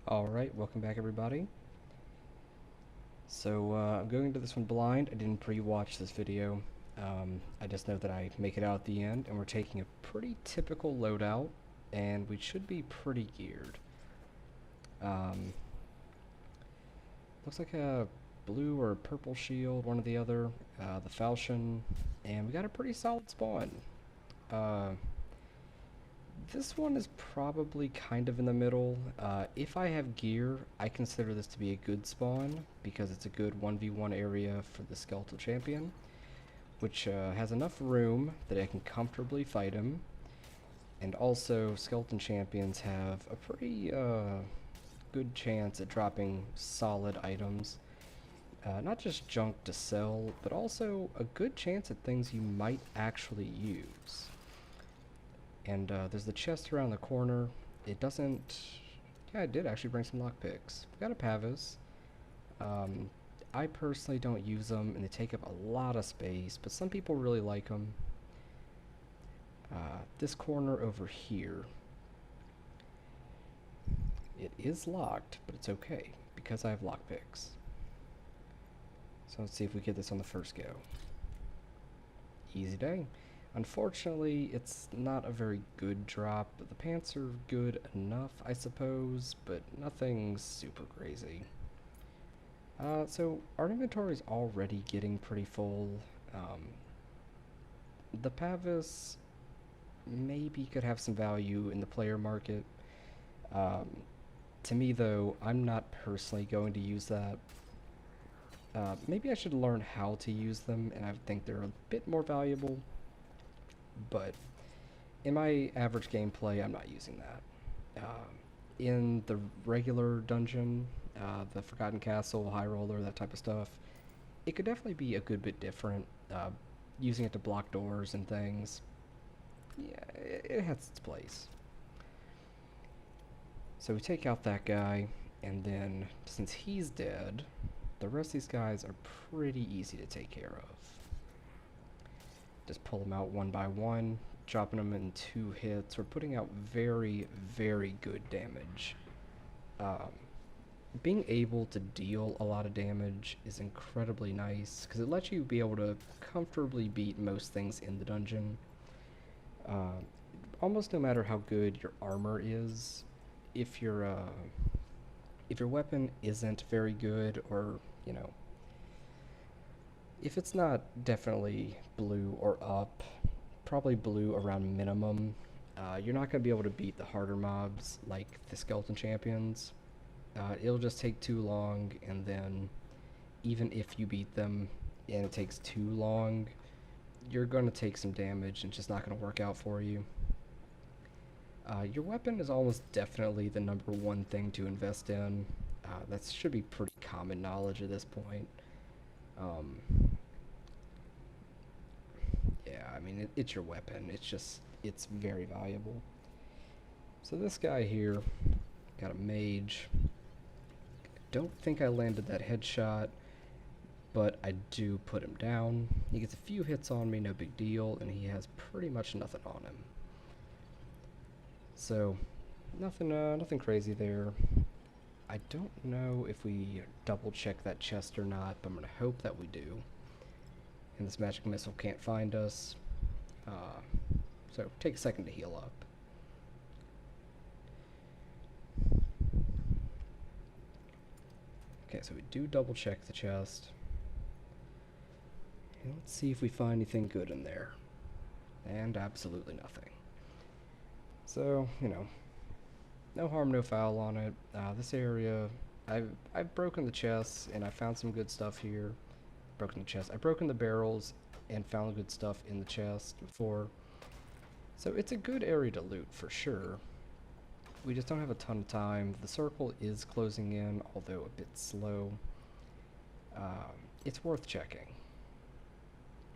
Alright, welcome back everybody. I'm going into this one blind. I didn't pre-watch this video. I just know that I make it out at the end, and we're taking a pretty typical loadout, and we should be pretty geared. Um, Looks like a blue or purple shield, one or the other, the falchion, and we got a pretty solid spawn. Uh, This one is probably kind of in the middle. If I have gear, I consider this to be a good spawn because it's a good 1v1 area for the skeletal champion, which has enough room that I can comfortably fight him. And also, skeleton champions have a pretty good chance at dropping solid items. Not just junk to sell, but also a good chance at things you might actually use. And there's the chest around the corner. It doesn't... Yeah, it did actually bring some lockpicks. We got a Pavis. Um, I personally don't use them, and they take up a lot of space, but some people really like them. This corner over here, it is locked, but it's okay, because I have lockpicks. So let's see if we get this on the first go. Easy day. Unfortunately, it's not a very good drop. The pants are good enough, I suppose, but nothing super crazy. So our inventory is already getting pretty full. The Pavis maybe could have some value in the player market. Um, to me, though, I'm not personally going to use that. Maybe I should learn how to use them, and I think they're a bit more valuable. But in my average gameplay, I'm not using that. In the regular dungeon, the Forgotten Castle, High Roller, that type of stuff, it could definitely be a good bit different. Using it to block doors and things, yeah, it has its place. So we take out that guy, and then since he's dead, the rest of these guys are pretty easy to take care of. Just pull them out one by one, dropping them in 2 hits. We're putting out very, very good damage. Um, Being able to deal a lot of damage is incredibly nice because it lets you be able to comfortably beat most things in the dungeon. Uh, Almost no matter how good your armor is, if if your weapon isn't very good, or if it's not definitely blue or up, probably blue around minimum, you're not going to be able to beat the harder mobs like the skeleton champions. It'll just take too long, and then even if you beat them and it takes too long, you're going to take some damage and it's just not going to work out for you. Your weapon is almost definitely the #1 thing to invest in. That should be pretty common knowledge at this point. Um, yeah, I mean, it's your weapon. It's very valuable. So this guy here got a mage. Don't think I landed that headshot, but I do put him down. He gets a few hits on me, no big deal, and he has pretty much nothing on him. So, nothing crazy there. I don't know if we double check that chest or not, but I'm gonna hope that we do. And this magic missile can't find us. So take a second to heal up. Okay, so we do double check the chest. And let's see if we find anything good in there. And absolutely nothing. So, no harm, no foul on it. This area, I've broken the chests, and I found some good stuff here. Broken the chest. I've broken the barrels and found good stuff in the chest before. So it's a good area to loot for sure. We just don't have a ton of time. The circle is closing in, although a bit slow. It's worth checking.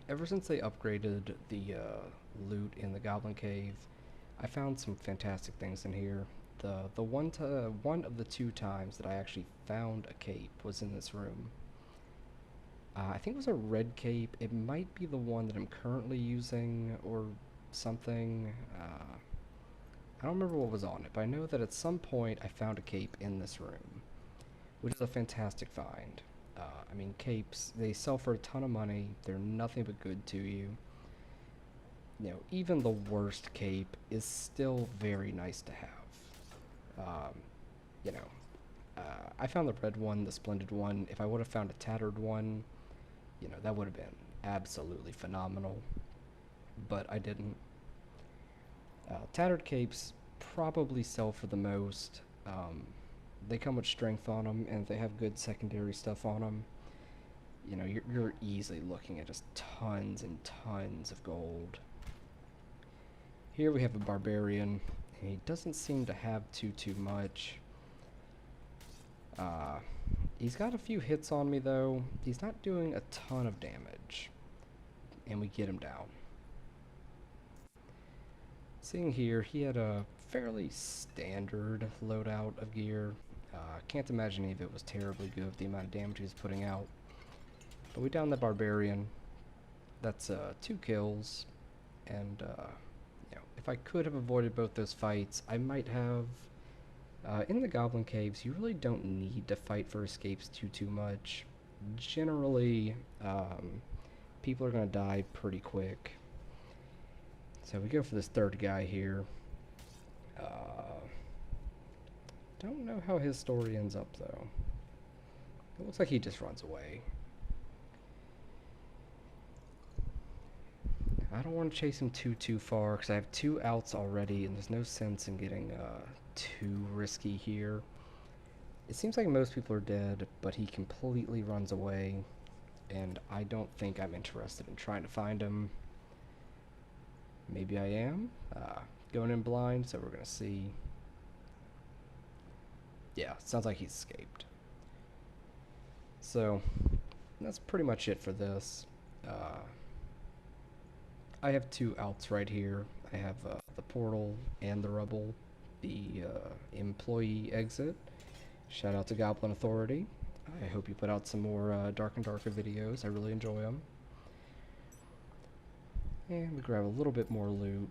Ever since they upgraded the loot in the Goblin Cave, I found some fantastic things in here. The one of the 2 times that I actually found a cape was in this room. I think it was a red cape. It might be the one that I'm currently using or something. I don't remember what was on it, but I know that at some point I found a cape in this room, which is a fantastic find. I mean, capes, they sell for a ton of money. They're nothing but good to you. You know, even the worst cape is still very nice to have. You know, I found the red one, the splendid one. If I would have found a tattered one, you know, that would have been absolutely phenomenal. But I didn't. Tattered capes probably sell for the most. They come with strength on them, and if they have good secondary stuff on them, you know, you're easily looking at just tons and tons of gold. Here we have a barbarian. He doesn't seem to have too much. He's got a few hits on me though. He's not doing a ton of damage. And we get him down. Seeing here, he had a fairly standard loadout of gear. Can't imagine any of it was terribly good with the amount of damage he was putting out. But we downed the barbarian. That's 2 kills. And you know, if I could have avoided both those fights, I might have. In the goblin caves, you really don't need to fight for escapes too much. Generally, people are going to die pretty quick. So we go for this third guy here. Don't know how his story ends up, though. It looks like he just runs away. I don't want to chase him too far, because I have 2 outs already, and there's no sense in getting too risky here. It seems like most people are dead, but he completely runs away, and I don't think I'm interested in trying to find him. Maybe I am. Going in blind, so we're going to see. Yeah, sounds like he's escaped. So, that's pretty much it for this. I have 2 outs right here. I have the portal and the rubble, the employee exit. Shout out to Goblin Authority. I hope you put out some more Dark and Darker videos. I really enjoy them. And we grab a little bit more loot.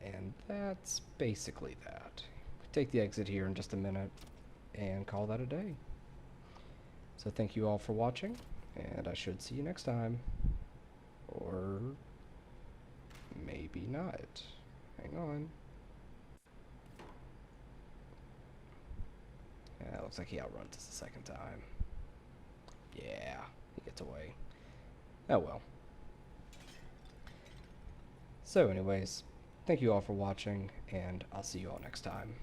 And that's basically that. Take the exit here in just a minute and call that a day. So thank you all for watching, and I should see you next time. Or maybe not. Hang on. Yeah, looks like he outruns us the second time. Yeah, he gets away. Oh well. So anyways, thank you all for watching, and I'll see you all next time.